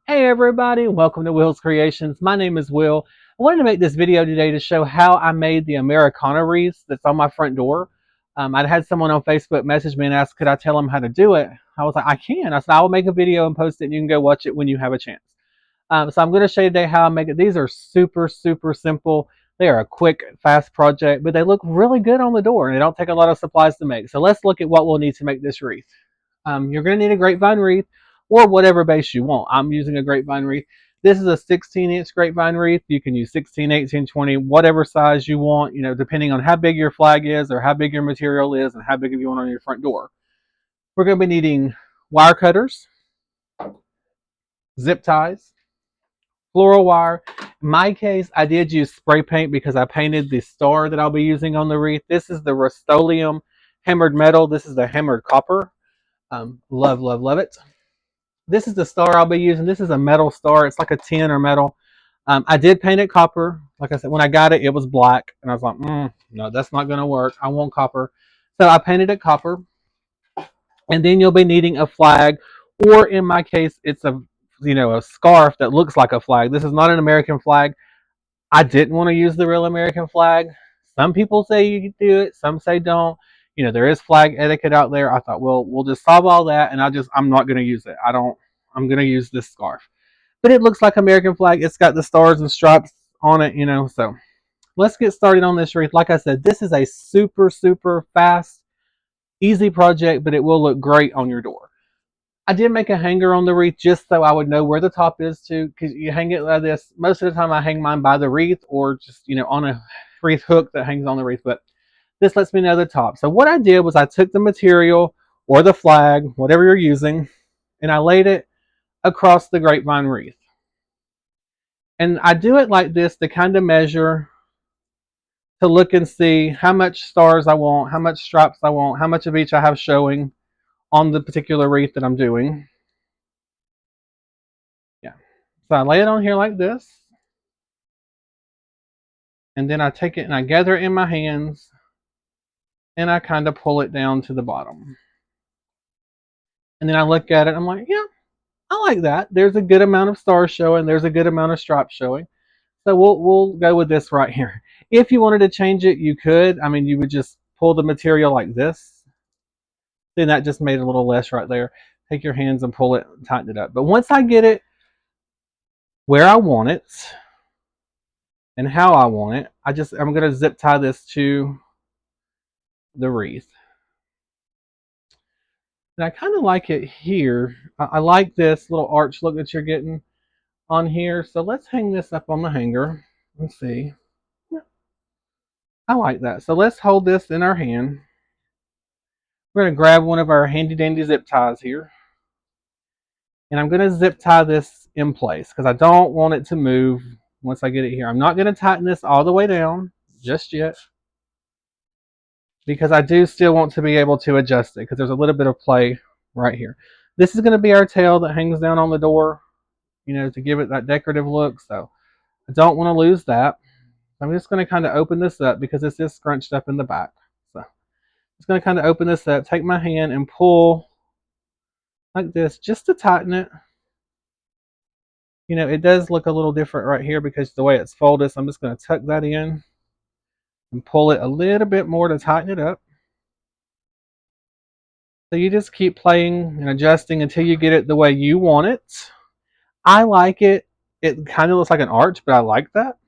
Hey everybody, welcome to Will's Creations. My name is Will. I wanted to make this video today to show how I made the Americana wreath that's on my front door. I'd had someone on Facebook message me and ask could I tell them how to do it. I was like, I can. I said, I will make a video and post it and you can go watch it when you have a chance. So I'm going to show you today how I make it. These are super simple. They are a quick, fast project, but they look really good on the door and they don't take a lot of supplies to make. So let's look at what we'll need to make this wreath. You're going to need a grapevine wreath or whatever base you want. I'm using a grapevine wreath. This is a 16-inch grapevine wreath. You can use 16, 18, 20, whatever size you want, depending on how big your flag is or how big your material is and how big you want on your front door. We're going to be needing wire cutters, zip ties, floral wire. In my case, I did use spray paint because I painted the star that I'll be using on the wreath. This is the Rust-Oleum hammered metal. This is the hammered copper. Love it. This is the star I'll be using. This is a metal star. It's like a tin or metal. I did paint it copper. Like I said, when I got it, it was black. And I was like, no, that's not going to work. I want copper. So I painted it copper. And then you'll be needing a flag. Or in my case, it's a scarf that looks like a flag. This is not an American flag. I didn't want to use the real American flag. Some people say you can do it. Some say don't. There is flag etiquette out there. I thought, well, we'll just solve all that, and I'm not going to use it. I'm going to use this scarf. But it looks like American flag. It's got the stars and stripes on it, So let's get started on this wreath. Like I said, this is a super fast, easy project, but it will look great on your door. I did make a hanger on the wreath just so I would know where the top is too, because you hang it like this. Most of the time I hang mine by the wreath or just, on a wreath hook that hangs on the wreath, but this lets me know the top. So what I did was I took the material or the flag, whatever you're using, and I laid it across the grapevine wreath. And I do it like this to kind of measure, to look and see how much stars I want, how much stripes I want, how much of each I have showing on the particular wreath that I'm doing. Yeah. So I lay it on here like this. And then I take it and I gather it in my hands and I kind of pull it down to the bottom. And then I look at it, I'm like, yeah, I like that. There's a good amount of stars showing, there's a good amount of stripes showing. So we'll go with this right here. If you wanted to change it, you could. I mean, you would just pull the material like this. Then that just made it a little less right there. Take your hands and pull it and tighten it up. But once I get it where I want it and how I want it, I'm going to zip tie this to the wreath. And I kind of like it here. I like this little arch look that you're getting on here. So let's hang this up on the hanger. Let's see. I like that. So let's hold this in our hand. We're going to grab one of our handy dandy zip ties here. And I'm going to zip tie this in place because I don't want it to move once I get it here. I'm not going to tighten this all the way down just yet because I do still want to be able to adjust it because there's a little bit of play right here. This is going to be our tail that hangs down on the door, to give it that decorative look. So I don't want to lose that. I'm just going to kind of open this up because this is scrunched up in the back. So I'm just going to kind of open this up, take my hand and pull like this just to tighten it. It does look a little different right here because the way it's folded. So I'm just going to tuck that in and pull it a little bit more to tighten it up. So you just keep playing and adjusting until you get it the way you want it. I like it. It kind of looks like an arch, but I like that.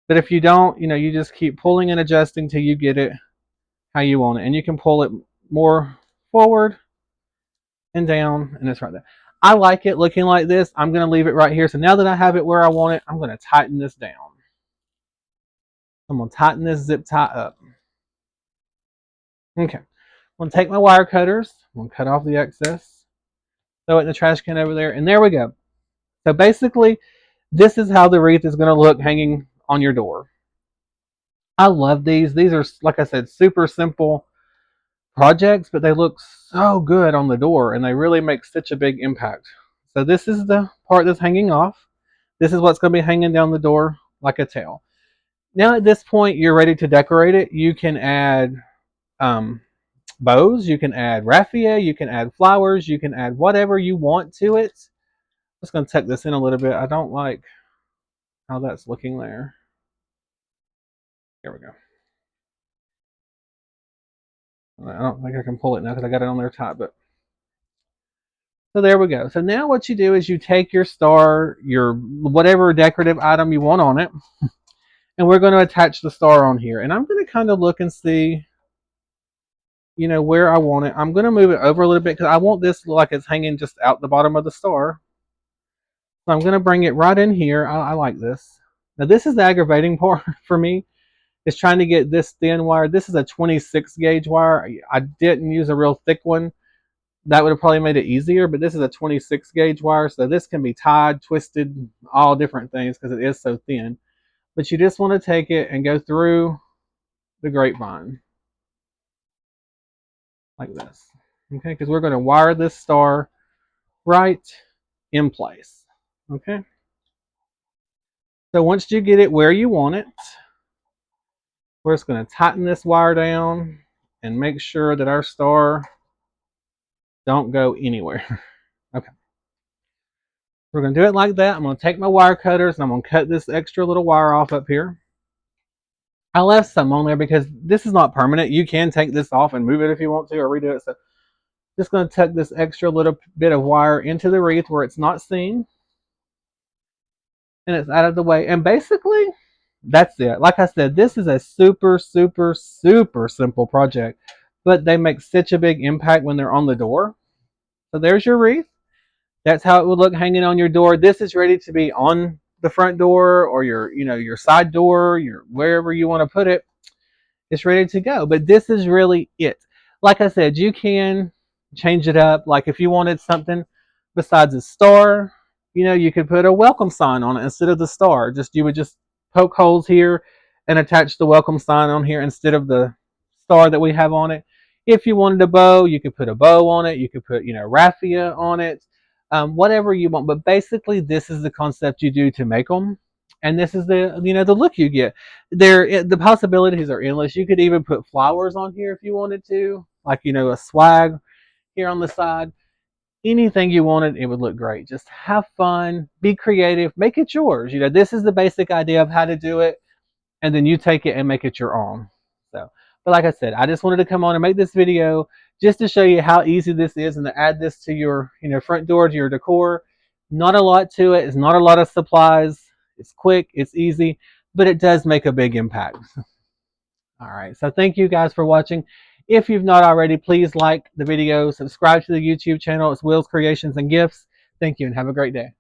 But if you don't, you just keep pulling and adjusting till you get it how you want it. And you can pull it more forward and down, and it's right there. I like it looking like this. I'm going to leave it right here. So now that I have it where I want it, I'm going to tighten this down. I'm going to tighten this zip tie up. Okay. I'm going to take my wire cutters. I'm going to cut off the excess. Throw it in the trash can over there. And there we go. So basically, this is how the wreath is going to look hanging on your door. I love these. These are, like I said, super simple projects, but they look so good on the door and they really make such a big impact. So this is the part that's hanging off. This is what's going to be hanging down the door like a tail. Now at this point, you're ready to decorate it. You can add bows, you can add raffia, you can add flowers, you can add whatever you want to it. Just going to tuck this in a little bit. I don't like how that's looking there. Here we go. I don't think I can pull it now because I got it on there tight, but so there we go. So now what you do is you take your star, your whatever decorative item you want on it, and we're going to attach the star on here. And I'm going to kind of look and see, where I want it. I'm going to move it over a little bit because I want this like it's hanging just out the bottom of the star. So I'm going to bring it right in here. I like this. Now this is the aggravating part for me, is trying to get this thin wire. This is a 26 gauge wire. I didn't use a real thick one. That would have probably made it easier, but this is a 26 gauge wire, so this can be tied, twisted, all different things because it is so thin. But you just want to take it and go through the grapevine like this, okay? Because we're going to wire this star right in place, okay? So once you get it where you want it, we're just going to tighten this wire down and make sure that our star don't go anywhere. Okay. We're going to do it like that. I'm going to take my wire cutters and I'm going to cut this extra little wire off up here. I left some on there because this is not permanent. You can take this off and move it if you want to or redo it. So just going to tuck this extra little bit of wire into the wreath where it's not seen. And it's out of the way. And basically, that's it. Like I said, this is a super, super, super simple project. But they make such a big impact when they're on the door. So there's your wreath. That's how it would look hanging on your door. This is ready to be on the front door or your side door, your wherever you want to put it. It's ready to go. But this is really it. Like I said, you can change it up. Like if you wanted something besides a star, you could put a welcome sign on it instead of the star. You would just poke holes here and attach the welcome sign on here instead of the star that we have on it. If you wanted a bow, you could put a bow on it. You could put, raffia on it, whatever you want. But basically, this is the concept you do to make them. And this is the look you get. The possibilities are endless. You could even put flowers on here if you wanted to, like a swag here on the side. Anything you wanted, it would look great. Just have fun, be creative, make it yours. This is the basic idea of how to do it, and then you take it and make it your own. But like I said, I just wanted to come on and make this video just to show you how easy this is and to add this to your front door, to your decor. Not a lot to it. It's not a lot of supplies. It's quick, it's easy, but it does make a big impact. All right, so thank you guys for watching. If you've not already, please like the video, subscribe to the YouTube channel. It's Will's Creations and Gifts. Thank you and have a great day.